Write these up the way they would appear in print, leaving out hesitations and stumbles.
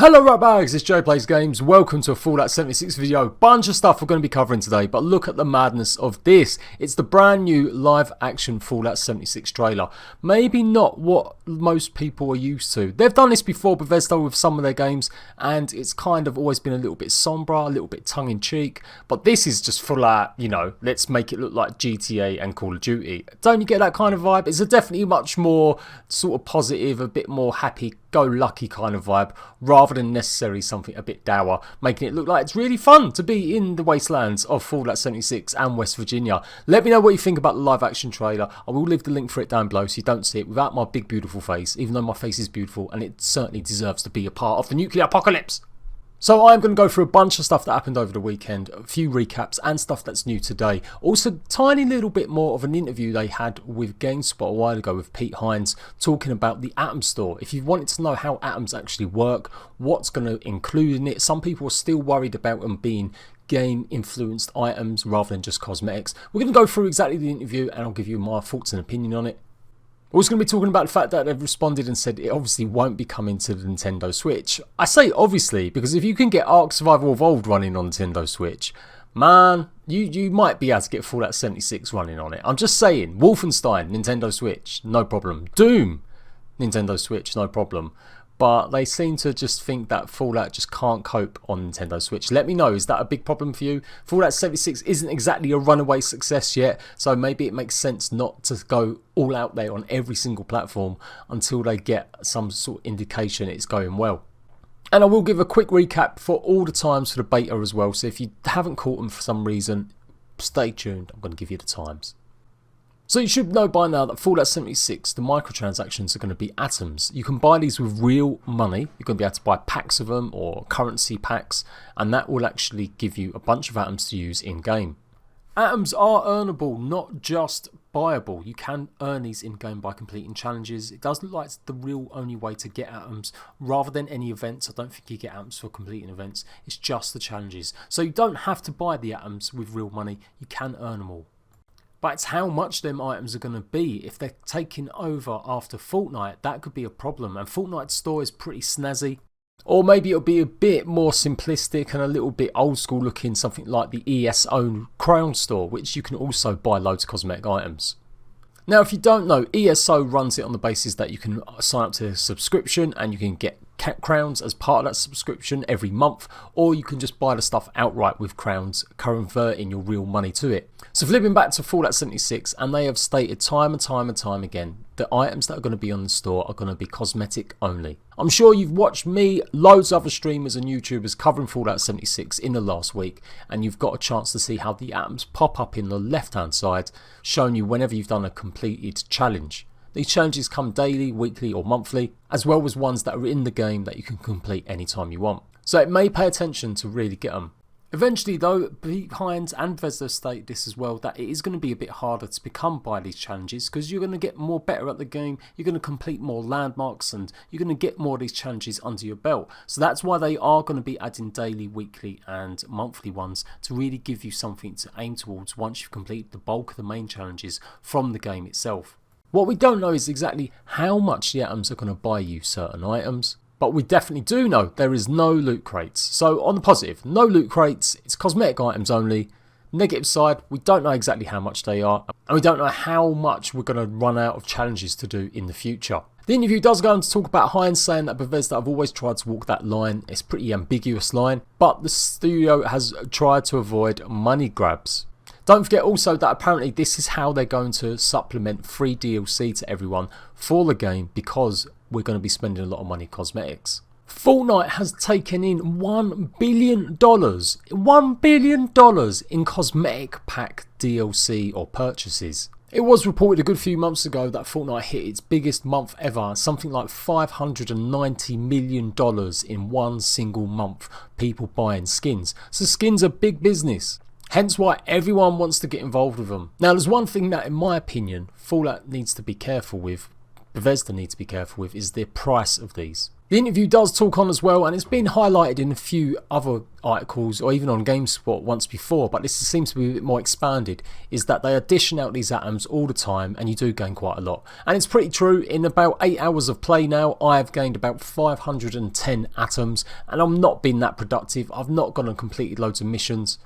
Hello right bags, it's Jade Plays Games. Welcome to a Fallout 76 video. Bunch of stuff we're going to be covering today, but look at the madness of this. It's the brand new live action Fallout 76 trailer. Maybe not what most people are used to. They've done this before, Bethesda, with some of their games, and it's kind of always been a little bit somber, a little bit tongue-in-cheek. But this is just full out, you know, let's make it look like GTA and Call of Duty. Don't you get that kind of vibe? It's a definitely much more sort of positive, a bit more happy-go-lucky kind of vibe, rather than necessarily something a bit dour, making it look like it's really fun to be in the wastelands of Fallout 76 and West Virginia. Let me know what you think about the live action trailer. I will leave the link for it down below so you don't see it without my big beautiful face, even though my face is beautiful and it certainly deserves to be a part of the nuclear apocalypse. So I'm going to go through a bunch of stuff that happened over the weekend, a few recaps and stuff that's new today. Also, tiny little bit more of an interview they had with GameSpot a while ago with Pete Hines talking about the Atom Store. If you wanted to know how atoms actually work, what's going to include in it, some people are still worried about them being game influenced items rather than just cosmetics. We're going to go through exactly the interview and I'll give you my thoughts and opinion on it. We're also going to be talking about the fact that they've responded and said it obviously won't be coming to the Nintendo Switch. I say obviously because if you can get Ark Survival Evolved running on Nintendo Switch, man, you might be able to get Fallout 76 running on it. I'm just saying, Wolfenstein, Nintendo Switch, no problem. Doom, Nintendo Switch, no problem. But they seem to just think that Fallout just can't cope on Nintendo Switch. Let me know, is that a big problem for you? Fallout 76 isn't exactly a runaway success yet, so maybe it makes sense not to go all out there on every single platform until they get some sort of indication it's going well. And I will give a quick recap for all the times for the beta as well, so if you haven't caught them for some reason, stay tuned, I'm going to give you the times. So you should know by now that Fallout 76, the microtransactions are going to be atoms. You can buy these with real money. You're going to be able to buy packs of them or currency packs, and that will actually give you a bunch of atoms to use in game. Atoms are earnable, not just buyable. You can earn these in game by completing challenges. It does look like it's the real only way to get atoms rather than any events. I don't think you get atoms for completing events. It's just the challenges. So you don't have to buy the atoms with real money. You can earn them all. But it's how much them items are going to be. If they're taking over after Fortnite, that could be a problem. And Fortnite's store is pretty snazzy. Or maybe it'll be a bit more simplistic and a little bit old school looking, something like the ESO Crown store, which you can also buy loads of cosmetic items. Now, if you don't know, ESO runs it on the basis that you can sign up to a subscription and you can get crowns as part of that subscription every month, or you can just buy the stuff outright with crowns, converting your real money to it. So flipping back to Fallout 76, and they have stated time and time again, the items that are going to be on the store are going to be cosmetic only. I'm sure you've watched me, loads of other streamers and YouTubers covering Fallout 76 in the last week, and you've got a chance to see how the atoms pop up in the left hand side, showing you whenever you've done a completed challenge. These challenges come daily, weekly or monthly, as well as ones that are in the game that you can complete anytime you want. So it may pay attention to really get them. Eventually though, Pete Hines and Bethesda state this as well, that it is going to be a bit harder to become by these challenges because you're going to get more better at the game, you're going to complete more landmarks and you're going to get more of these challenges under your belt. So that's why they are going to be adding daily, weekly and monthly ones to really give you something to aim towards once you've completed the bulk of the main challenges from the game itself. What we don't know is exactly how much the atoms are going to buy you certain items, but we definitely do know there is no loot crates. So on the positive, no loot crates, it's cosmetic items only. Negative side, we don't know exactly how much they are, and we don't know how much we're going to run out of challenges to do in the future. The interview does go on to talk about Hines saying that Bethesda have always tried to walk that line. It's a pretty ambiguous line, but the studio has tried to avoid money grabs. Don't forget also that apparently this is how they're going to supplement free DLC to everyone for the game because we're going to be spending a lot of money on cosmetics. Fortnite has taken in $1 billion in cosmetic pack DLC or purchases. It was reported a good few months ago that Fortnite hit its biggest month ever, something like $590 million in one single month, people buying skins. So skins are big business. Hence why everyone wants to get involved with them. Now there's one thing that in my opinion Fallout needs to be careful with, Bethesda needs to be careful with, is the price of these. The interview does talk on as well, and it's been highlighted in a few other articles or even on GameSpot once before, but this seems to be a bit more expanded, is that they are dishing out these atoms all the time and you do gain quite a lot. And it's pretty true. In about 8 hours of play now, I have gained about 510 atoms, and I'm not been that productive. I've not gone and completed loads of missions.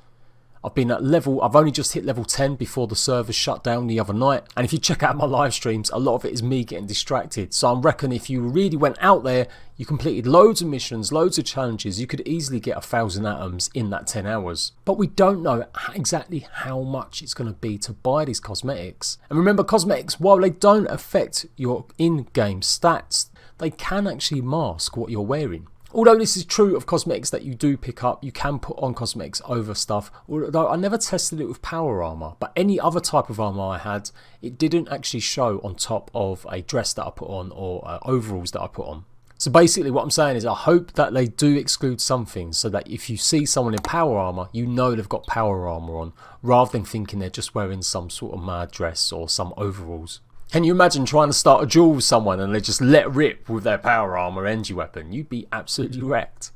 I've been at level, I've only just hit level 10 before the servers shut down the other night. And if you check out my live streams, a lot of it is me getting distracted. So I reckon if you really went out there, you completed loads of missions, loads of challenges, you could easily get 1,000 atoms in that 10 hours. But we don't know exactly how much it's going to be to buy these cosmetics. And remember, cosmetics, while they don't affect your in-game stats, they can actually mask what you're wearing. Although this is true of cosmetics that you do pick up, you can put on cosmetics over stuff. Although I never tested it with power armor, but any other type of armor I had, it didn't actually show on top of a dress that I put on or overalls that I put on. So basically what I'm saying is I hope that they do exclude something so that if you see someone in power armor, you know they've got power armor on, rather than thinking they're just wearing some sort of mad dress or some overalls. Can you imagine trying to start a duel with someone and they just let rip with their power armor energy weapon? You'd be absolutely wrecked.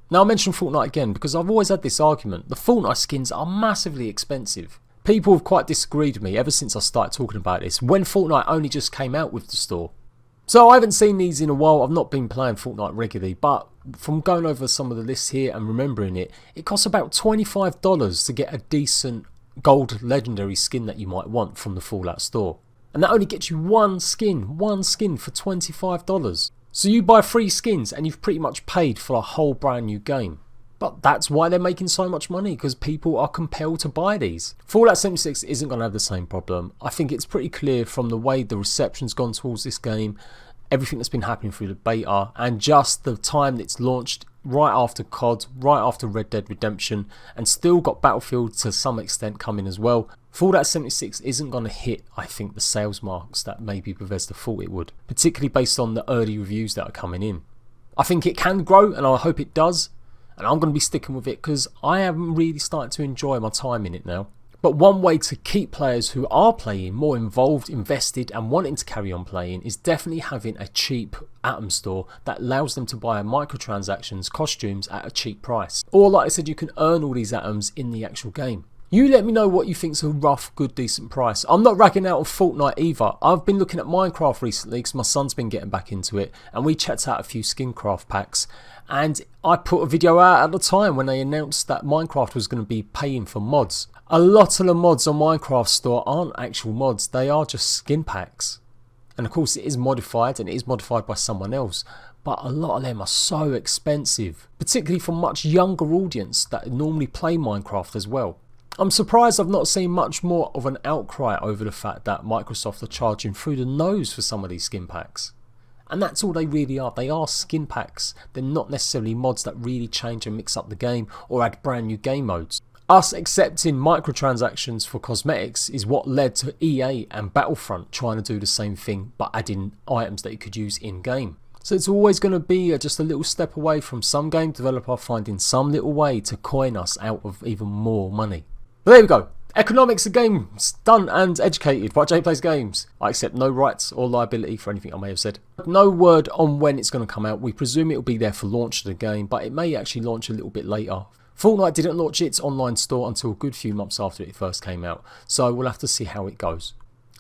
Now I mentioned Fortnite again because I've always had this argument. The Fortnite skins are massively expensive. People have quite disagreed with me ever since I started talking about this, when Fortnite only just came out with the store. So I haven't seen these in a while. I've not been playing Fortnite regularly, but from going over some of the lists here and remembering it, it costs about $25 to get a decent gold legendary skin that you might want from the Fallout store. And that only gets you one skin for $25. So you buy 3 skins and you've pretty much paid for a whole brand new game. But that's why they're making so much money, because people are compelled to buy these. Fallout 76 isn't going to have the same problem. I think it's pretty clear from the way the reception's gone towards this game, everything that's been happening through the beta, and just the time it's launched right after COD, right after Red Dead Redemption, and still got Battlefield to some extent coming as well. Fallout 76 isn't going to hit, I think, the sales marks that maybe Bethesda thought it would, particularly based on the early reviews that are coming in. I think it can grow, and I hope it does, and I'm going to be sticking with it because I am really starting to enjoy my time in it now. But one way to keep players who are playing more involved, invested and wanting to carry on playing is definitely having a cheap atom store that allows them to buy microtransactions, costumes at a cheap price. Or like I said, you can earn all these atoms in the actual game. You let me know what you think's a rough, good, decent price. I'm not ragging out on Fortnite either. I've been looking at Minecraft recently because my son's been getting back into it, and we checked out a few Skincraft packs. And I put a video out at the time when they announced that Minecraft was going to be paying for mods. A lot of the mods on Minecraft store aren't actual mods, they are just skin packs. And of course it is modified, and it is modified by someone else. But a lot of them are so expensive, particularly for a much younger audience that normally play Minecraft as well. I'm surprised I've not seen much more of an outcry over the fact that Microsoft are charging through the nose for some of these skin packs. And that's all they really are. They are skin packs. They're not necessarily mods that really change and mix up the game or add brand new game modes. Us accepting microtransactions for cosmetics is what led to EA and Battlefront trying to do the same thing but adding items that you could use in game. So it's always going to be just a little step away from some game developer finding some little way to coin us out of even more money. But there we go. Economics of games done and educated by Jade Plays Games. I accept no rights or liability for anything I may have said. No word on when it's going to come out. We presume it will be there for launch of the game, but it may actually launch a little bit later. Fortnite didn't launch its online store until a good few months after it first came out, so we'll have to see how it goes.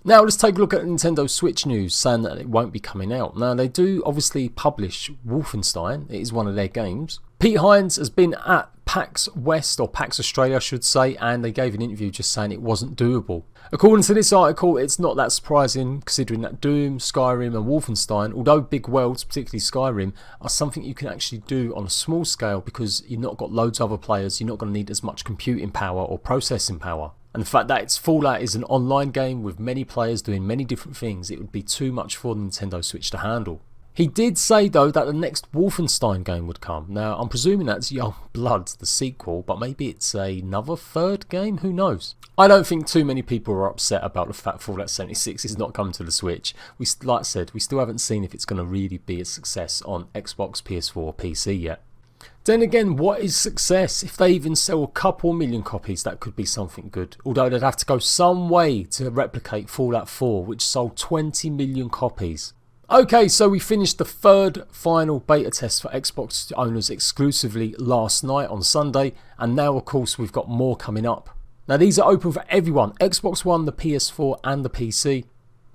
Now let's take a look at Nintendo Switch news saying that it won't be coming out. Now they do obviously publish Wolfenstein, it is one of their games. Pete Hines has been at PAX West, or PAX Australia I should say, and they gave an interview just saying it wasn't doable. According to this article, it's not that surprising considering that Doom, Skyrim and Wolfenstein, although big worlds, particularly Skyrim, are something you can actually do on a small scale because you've not got loads of other players, you're not going to need as much computing power or processing power. And the fact that it's Fallout is an online game with many players doing many different things, it would be too much for the Nintendo Switch to handle. He did say though that the next Wolfenstein game would come. Now I'm presuming that's Young Blood, the sequel, but maybe it's another third game, who knows. I don't think too many people are upset about the fact Fallout 76 is not coming to the Switch. Like I said, we still haven't seen if it's going to really be a success on Xbox, PS4 or PC yet. Then again, what is success? If they even sell a couple million copies, that could be something good. Although they'd have to go some way to replicate Fallout 4, which sold 20 million copies. Okay, so we finished the third final beta test for Xbox owners exclusively last night on Sunday, and now of course we've got more coming up. Now these are open for everyone, Xbox One, the PS4 and the PC.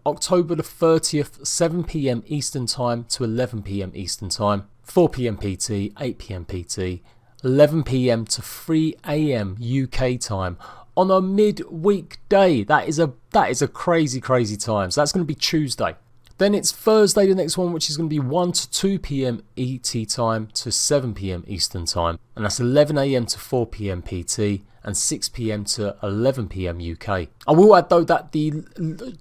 October the 30th, 7 PM Eastern Time to 11 PM Eastern Time, 4 PM PT, 8 PM PT, 11 PM to 3 AM UK time on a midweek day. That is a crazy time. So that's going to be Tuesday. Then it's Thursday, the next one, which is going to be 1 to 2 PM ET time to 7 PM Eastern time. And that's 11 AM to 4 PM PT and 6 PM to 11 PM UK. I will add though that the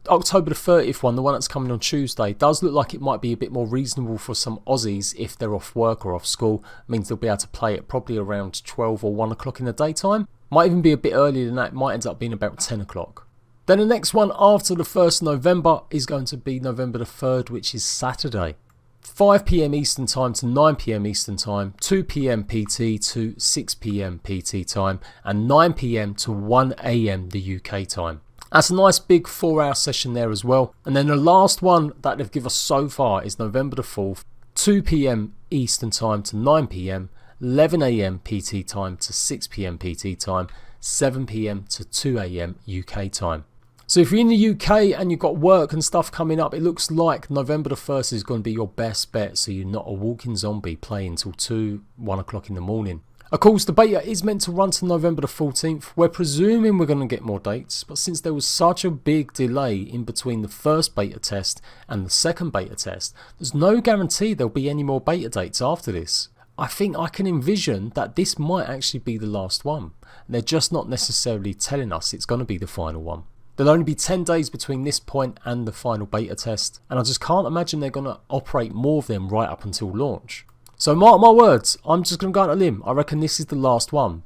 October the 30th one, the one that's coming on Tuesday, does look like it might be a bit more reasonable for some Aussies if they're off work or off school. It means they'll be able to play it probably around 12 or 1 o'clock in the daytime. Might even be a bit earlier than that, it might end up being about 10 o'clock. Then the next one after the 1st November is going to be November the 3rd, which is Saturday. 5 PM Eastern Time to 9 PM Eastern Time, 2 PM PT to 6 PM PT time, and 9 PM to 1 AM the UK time. That's a nice big 4-hour session there as well. And then the last one that they've given us so far is November the 4th, 2 PM Eastern Time to 9 PM, 11 AM PT time to 6 PM PT time, 7 PM to 2 AM UK time. So if you're in the UK and you've got work and stuff coming up, it looks like November the 1st is going to be your best bet, so you're not a walking zombie playing till 2, 1 o'clock in the morning. Of course, the beta is meant to run to November the 14th. We're presuming we're going to get more dates, but since there was such a big delay in between the first beta test and the second beta test, there's no guarantee there'll be any more beta dates after this. I think I can envision that this might actually be the last one. They're just not necessarily telling us it's going to be the final one. There'll only be 10 days between this point and the final beta test, and I just can't imagine they're going to operate more of them right up until launch. So mark my words, I'm just going to go on a limb. I reckon this is the last one.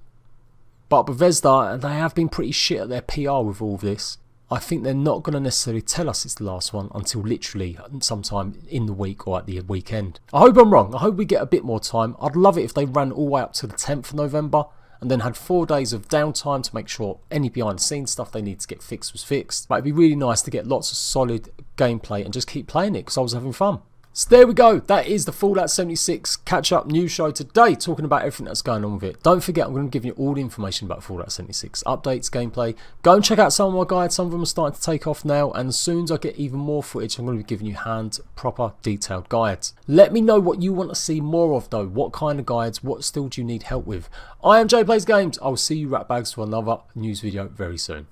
But Bethesda, they have been pretty shit at their PR with all of this. I think they're not going to necessarily tell us it's the last one until literally sometime in the week or at the weekend. I hope I'm wrong. I hope we get a bit more time. I'd love it if they ran all the way up to the 10th of November. And then had 4 days of downtime to make sure any behind the scenes stuff they need to get fixed was fixed. But it'd be really nice to get lots of solid gameplay and just keep playing it because I was having fun. So there we go, that is the Fallout 76 catch-up news show today, talking about everything that's going on with it. Don't forget, I'm going to give you all the information about Fallout 76, updates, gameplay. Go and check out some of my guides, some of them are starting to take off now, and as soon as I get even more footage, I'm going to be giving you proper detailed guides. Let me know what you want to see more of though, what kind of guides, what still do you need help with. I am Jade Plays Games, I will see you ratbags for another news video very soon.